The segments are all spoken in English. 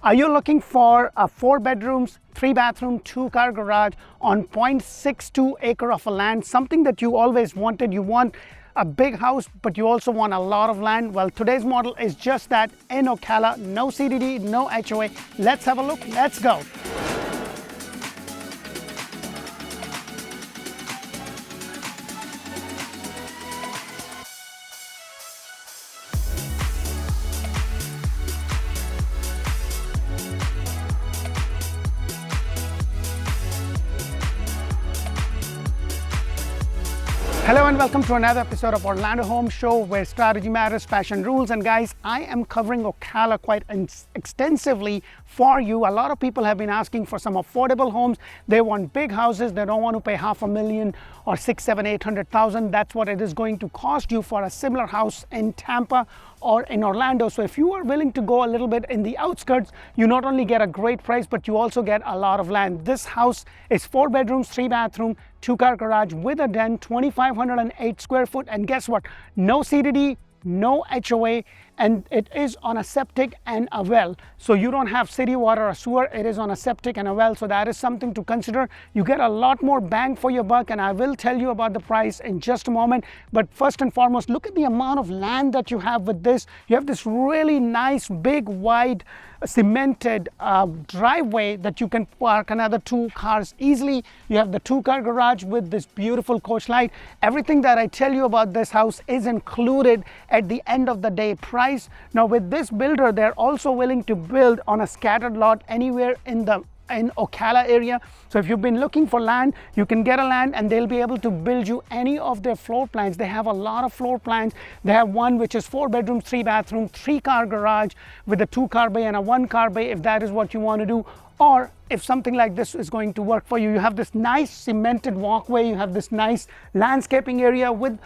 Are you looking for a 4 bedrooms, 3 bathroom, 2-car garage on 0.62 acre of a land, something that you always wanted? You want a big house, but you also want a lot of land. Well, today's model is just that in Ocala. No CDD, no HOA. Let's have a look. Let's go. Hello and welcome to another episode of Orlando Home Show, where strategy matters, passion rules. And guys, I am covering Ocala quite extensively for you. A lot of people have been asking for some affordable homes. They want big houses. They don't want to pay $500,000 or $600,000, $700,000, $800,000. That's what it is going to cost you for a similar house in Tampa or in Orlando. So if you are willing to go a little bit in the outskirts, you not only get a great price, but you also get a lot of land. This house is 4 bedrooms, 3 bathroom, 2-car garage with a den, 2,508 square foot. And guess what? No CDD, no HOA, and it is on a septic and a well. So you don't have city water or sewer. It is on a septic and a well. So that is something to consider. You get a lot more bang for your buck, and I will tell you about the price in just a moment. But first and foremost, look at the amount of land that you have with this. You have this really nice, big, wide, cemented driveway that you can park another 2 cars easily. You have the 2-car garage with this beautiful coach light. Everything that I tell you about this house is included at the end of the day price. Now with this builder, they're also willing to build on a scattered lot anywhere in Ocala area. So if you've been looking for land, you can get a land and they'll be able to build you any of their floor plans. They have a lot of floor plans. They have one which is 4 bedrooms, 3 bathroom, 3-car garage with a 2-car bay and a 1-car bay, if that is what you want to do. Or if something like this is going to work for you, you have this nice cemented walkway, you have this nice landscaping area. With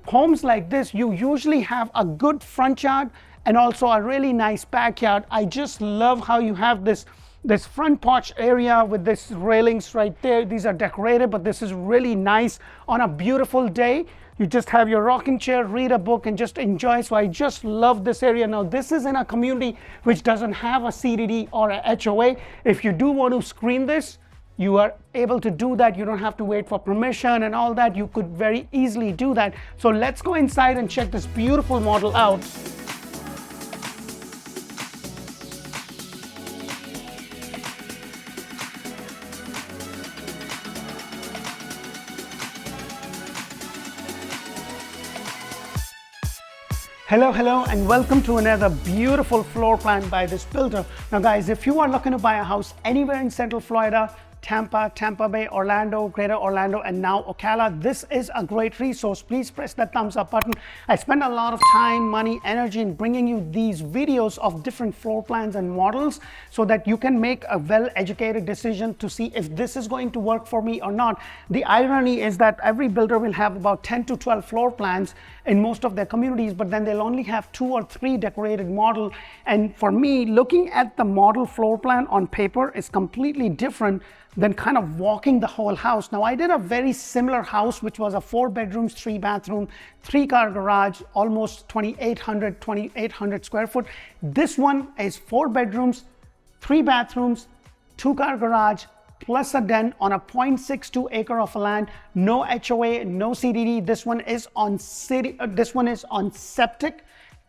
homes like this, you usually have a good front yard and also a really nice backyard. I just love how you have this front porch area with this railings right there. These are decorated, but this is really nice on a beautiful day. You just have your rocking chair, read a book, and just enjoy. So I just love this area. Now, this is in a community which doesn't have a CDD or a HOA. If you do want to screen this, you are able to do that. You don't have to wait for permission and all that. You could very easily do that. So let's go inside and check this beautiful model out. Hello and welcome to another beautiful floor plan by this builder. Now guys, if you are looking to buy a house anywhere in Central Florida, Tampa Bay, Orlando, Greater Orlando, and now Ocala, this is a great resource. Please press that thumbs up button. I spend a lot of time, money, energy in bringing you these videos of different floor plans and models so that you can make a well-educated decision to see if this is going to work for me or not. The irony is that every builder will have about 10 to 12 floor plans in most of their communities, but then they'll only have 2 or 3 decorated model. And for me, looking at the model floor plan on paper is completely different than kind of walking the whole house. Now, I did a very similar house, which was a 4 bedrooms, 3 bathroom, 3-car garage, almost 2,800 square foot. This one is 4 bedrooms, 3 bathrooms, 2-car garage, plus a den on a 0.62 acre of land. No HOA, no CDD. This one is on septic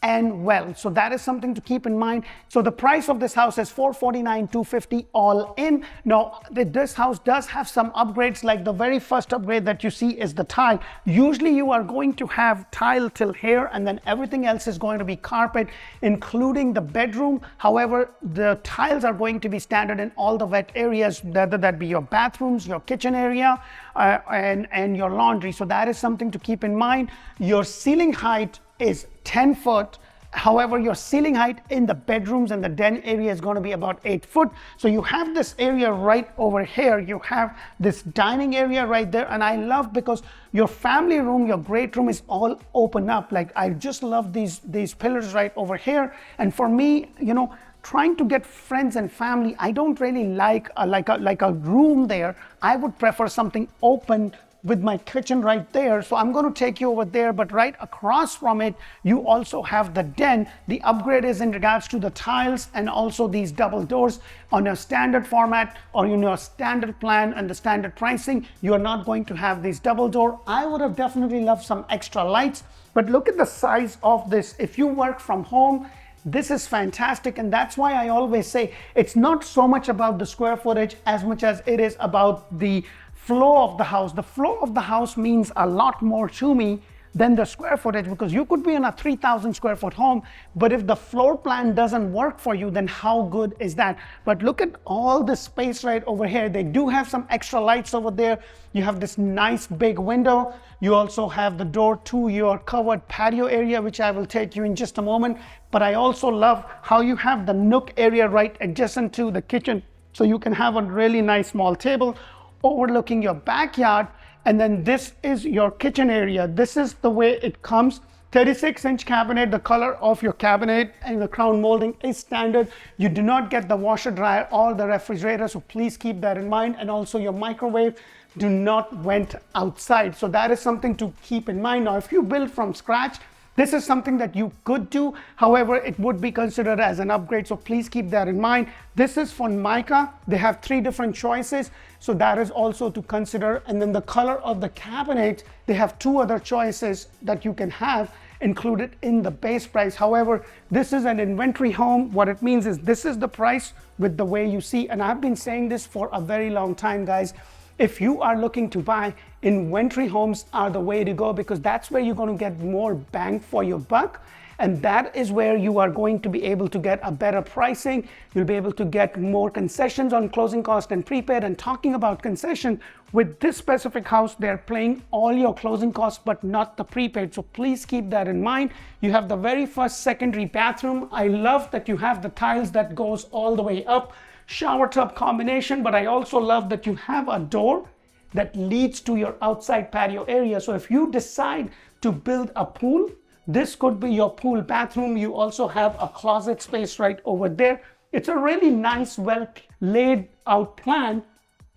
and well. So that is something to keep in mind. So the price of this house is $449,250 all in. Now, this house does have some upgrades. Like the very first upgrade that you see is the tile. Usually you are going to have tile till here, and then everything else is going to be carpet, including the bedroom. However, the tiles are going to be standard in all the wet areas, whether that be your bathrooms, your kitchen area, and your laundry. So that is something to keep in mind. Your ceiling height is 10 foot. However, your ceiling height in the bedrooms and the den area is going to be about 8 foot. So you have this area right over here. You have this dining area right there. And I love because your family room, your great room is all open up. Like, I just love these pillars right over here. And for me, you know, trying to get friends and family, I don't really like a room there. I would prefer something open with my kitchen right there. So I'm going to take you over there, but right across from it, you also have the den. The upgrade is in regards to the tiles and also these double doors. On your standard format or in your standard plan and the standard pricing, you are not going to have these double door. I would have definitely loved some extra lights, but look at the size of this. If you work from home, this is fantastic, and that's why I always say it's not so much about the square footage as much as it is about the flow of the house. The flow of the house means a lot more to me than the square footage, because you could be in a 3,000 square foot home, but if the floor plan doesn't work for you, then how good is that? But look at all the space right over here. They do have some extra lights over there. You have this nice big window. You also have the door to your covered patio area, which I will take you in just a moment. But I also love how you have the nook area right adjacent to the kitchen, so you can have a really nice small table overlooking your backyard. And then this is your kitchen area. This is the way it comes. 36-inch cabinet. The color of your cabinet and the crown molding is standard. You do not get the washer dryer or the refrigerator, so please keep that in mind. And also your microwave do not went outside, so that is something to keep in mind. Now if you build from scratch, this is something that you could do. However, it would be considered as an upgrade, so please keep that in mind. This is for mica. They have 3 different choices, so that is also to consider. And then the color of the cabinet, they have 2 other choices that you can have included in the base price. However, this is an inventory home. What it means is this is the price with the way you see, and I've been saying this for a very long time, guys. If you are looking to buy, inventory homes are the way to go, because that's where you're going to get more bang for your buck. And that is where you are going to be able to get a better pricing. You'll be able to get more concessions on closing cost and prepaid. And talking about concession, with this specific house, they're paying all your closing costs, but not the prepaid. So please keep that in mind. You have the very first secondary bathroom. I love that you have the tiles that goes all the way up. Shower tub combination, but I also love that you have a door that leads to your outside patio area. So if you decide to build a pool, this could be your pool bathroom. You also have a closet space right over there. It's a really nice, well laid out plan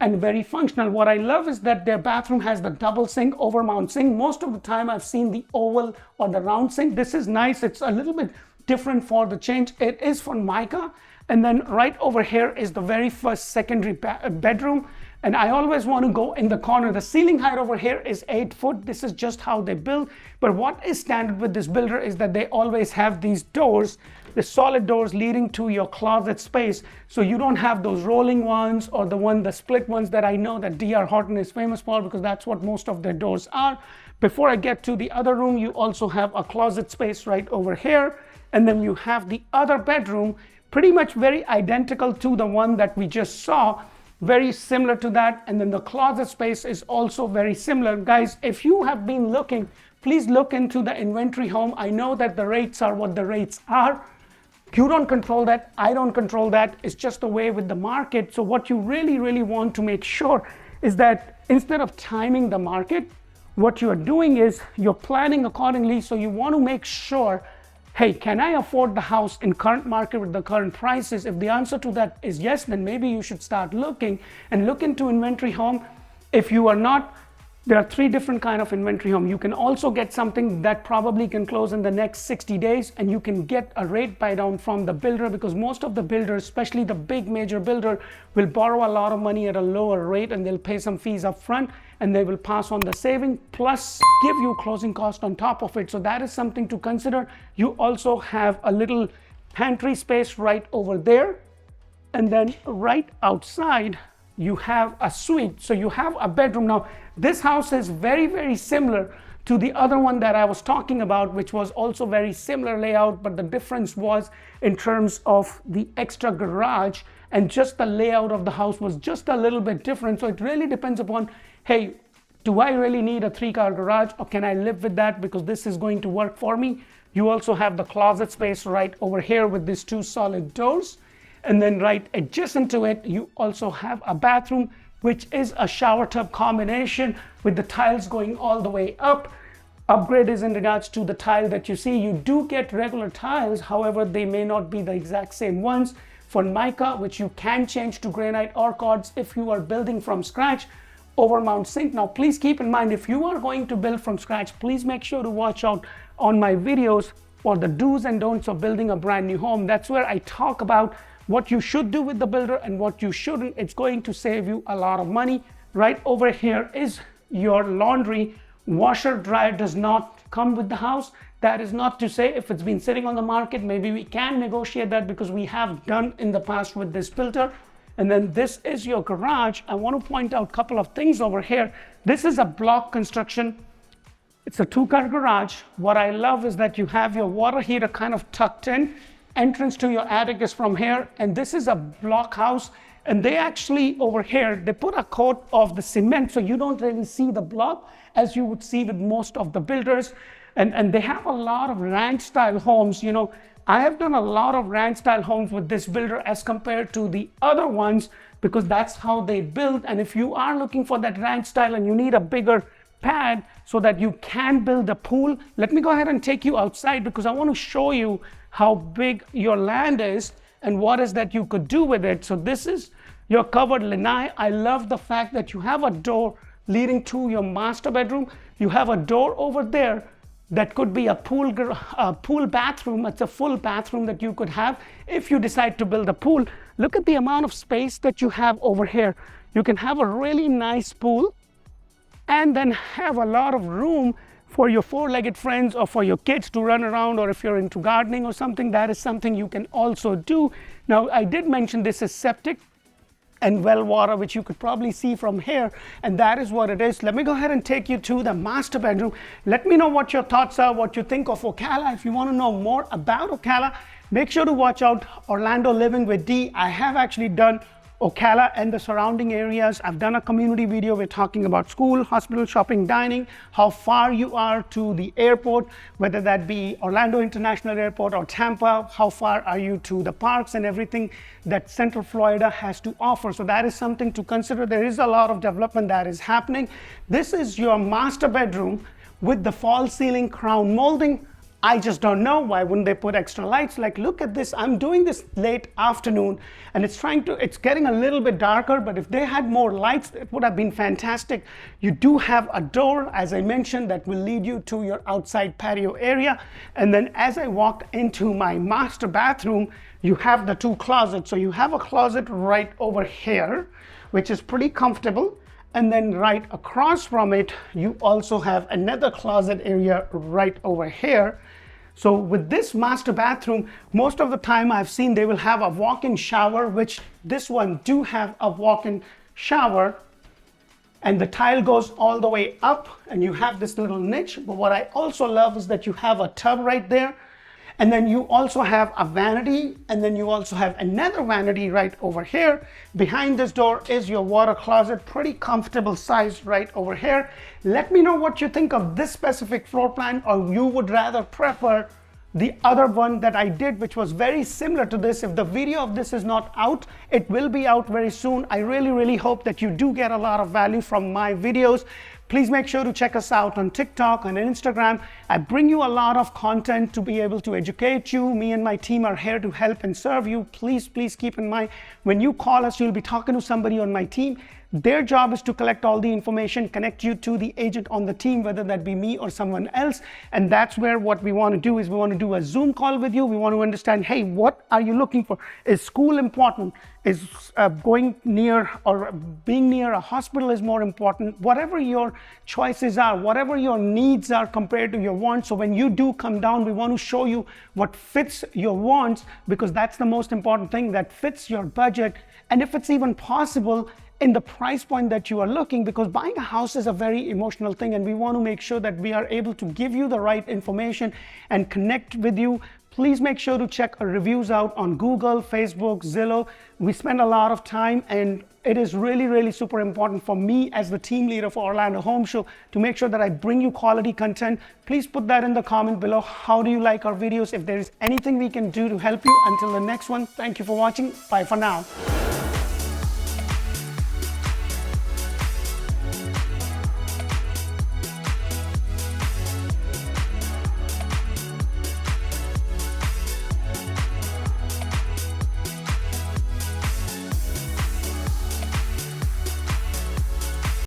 and very functional. What I love is that their bathroom has the double sink, overmount sink. Most of the time I've seen the oval or the round sink. This is nice. It's a little bit different for the change. It is for mica. And then right over here is the very first secondary bedroom. And I always want to go in the corner. The ceiling height over here is 8 foot. This is just how they build. But what is standard with this builder is that they always have these doors, the solid doors leading to your closet space. So you don't have those rolling ones or the split ones that I know that D.R. Horton is famous for, because that's what most of their doors are. Before I get to the other room, you also have a closet space right over here. And then you have the other bedroom, pretty much very identical to the one that we just saw, very similar to that. And then the closet space is also very similar. Guys, if you have been looking, please look into the inventory home. I know that the rates are what the rates are. You don't control that. I don't control that. It's just the way with the market. So what you really, really want to make sure is that instead of timing the market, what you are doing is you're planning accordingly. So you want to make sure, hey, can I afford the house in current market with the current prices? If the answer to that is yes, then maybe you should start looking and look into inventory home. If you are not, there are 3 different kind of inventory home. You can also get something that probably can close in the next 60 days, and you can get a rate buy down from the builder, because most of the builders, especially the big major builder, will borrow a lot of money at a lower rate, and they'll pay some fees up front, and they will pass on the saving plus give you closing cost on top of it. So that is something to consider. You also have a little pantry space right over there, and then right outside you have a suite. So you have a bedroom. Now this house is very, very similar to the other one that I was talking about, which was also very similar layout, but the difference was in terms of the extra garage, and just the layout of the house was just a little bit different. So it really depends upon, hey, do I really need a 3-car garage, or can I live with that because this is going to work for me? You also have the closet space right over here with these 2 solid doors. And then right adjacent to it, you also have a bathroom, which is a shower tub combination with the tiles going all the way up. Upgrade is in regards to the tile that you see. You do get regular tiles, however, they may not be the exact same ones. For mica, which you can change to granite or quartz if you are building from scratch, overmount sink. Now, please keep in mind, if you are going to build from scratch, please make sure to watch out on my videos for the do's and don'ts of building a brand new home. That's where I talk about what you should do with the builder and what you shouldn't. It's going to save you a lot of money. Right over here is your laundry. Washer dryer does not come with the house. That is not to say if it's been sitting on the market, maybe we can negotiate that, because we have done in the past with this builder. And then this is your garage. I want to point out a couple of things over here. This is a block construction. It's a 2-car garage. What I love is that you have your water heater kind of tucked in. Entrance to your attic is from here. And this is a block house. And they actually, over here, they put a coat of the cement so you don't really see the block as you would see with most of the builders. And they have a lot of ranch style homes. You know, I have done a lot of ranch style homes with this builder as compared to the other ones, because that's how they build. And if you are looking for that ranch style and you need a bigger pad so that you can build a pool, let me go ahead and take you outside, because I want to show you how big your land is and what is that you could do with it. So this is your covered lanai. I love the fact that you have a door leading to your master bedroom. You have a door over there that could be a pool bathroom. It's a full bathroom that you could have if you decide to build a pool. Look at the amount of space that you have over here. You can have a really nice pool and then have a lot of room for your 4-legged friends or for your kids to run around, or if you're into gardening or something, that is something you can also do. Now, I did mention this is septic and well water, which you could probably see from here, and that is what it is. Let me go ahead and take you to the master bedroom. Let me know what your thoughts are, what you think of Ocala. If you want to know more about Ocala, make sure to watch out Orlando Living with Dee. I have actually done Ocala and the surrounding areas. I've done a community video. We're talking about school, hospital, shopping, dining, how far you are to the airport, whether that be Orlando International Airport or Tampa, how far are you to the parks and everything that Central Florida has to offer. So that is something to consider. There is a lot of development that is happening. This is your master bedroom with the false ceiling crown molding. I just don't know why wouldn't they put extra lights. Like, look at this. I'm doing this late afternoon and it's getting a little bit darker, but if they had more lights, it would have been fantastic. You do have a door, as I mentioned, that will lead you to your outside patio area. And then as I walked into my master bathroom, you have the 2 closets. So you have a closet right over here, which is pretty comfortable. And then right across from it, you also have another closet area right over here. So with this master bathroom, most of the time I've seen they will have a walk-in shower, which this one do have a walk-in shower. And the tile goes all the way up and you have this little niche. But what I also love is that you have a tub right there. And then you also have a vanity, and then you also have another vanity right over here. Behind this door is your water closet, pretty comfortable size right over here. Let me know what you think of this specific floor plan, or you would rather prefer the other one that I did, which was very similar to this. If the video of this is not out, it will be out very soon. I really hope that you do get a lot of value from my videos. Please make sure to check us out on TikTok and Instagram. I bring you a lot of content to be able to educate you. Me and my team are here to help and serve you. Please keep in mind, when you call us, you'll be talking to somebody on my team. Their job is to collect all the information, connect you to the agent on the team, whether that be me or someone else. And that's where what we want to do is we want to do a Zoom call with you. We want to understand, hey, what are you looking for? Is school important? Is going near or being near a hospital is more important? Whatever your choices are, whatever your needs are compared to your wants. So when you do come down, we want to show you what fits your wants, because that's the most important thing, that fits your budget. And if it's even possible, in the price point that you are looking, because buying a house is a very emotional thing, and we want to make sure that we are able to give you the right information and connect with you. Please make sure to check our reviews out on Google, Facebook, Zillow. We spend a lot of time, and it is really super important for me as the team leader for Orlando Home Show to make sure that I bring you quality content. Please put that in the comment below. How do you like our videos? If there is anything we can do to help you. Until the next one, thank you for watching. Bye for now.